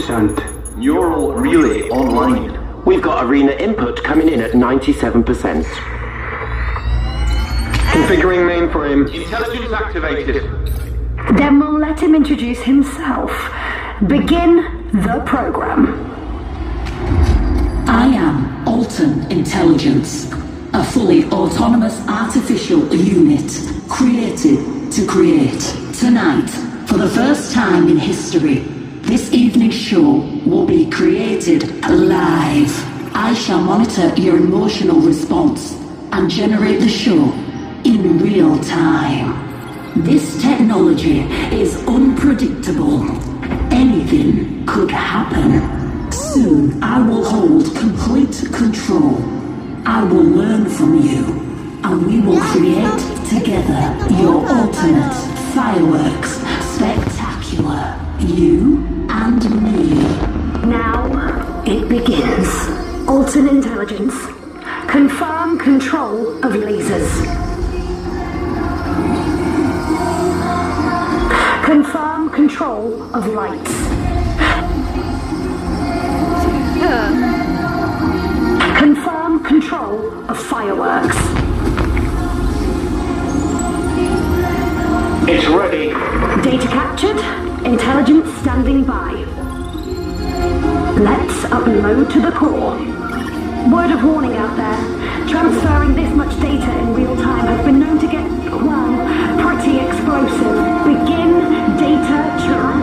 100%. Neural relay online. We've got arena input coming in at 97%. Configuring mainframe. Intelligence activated. Then we'll let him introduce himself. Begin the program. I am Alton Intelligence, a fully autonomous artificial unit created to create. Tonight, for the first time in history, this evening's show will be created live. I shall monitor your emotional response and generate the show in real time. This technology is unpredictable. Anything could happen. Soon, I will hold complete control. I will learn from you, and we will create together your ultimate fireworks spectacular. You and me. Now it begins. Alton Intelligence. Confirm control of lasers. Confirm control of lights. Confirm control of fireworks. It's ready. Data captured. Intelligence standing by. Let's upload to the core. Word of warning out there. Transferring this much data in real time has been known to get, well, pretty explosive. Begin data transfer.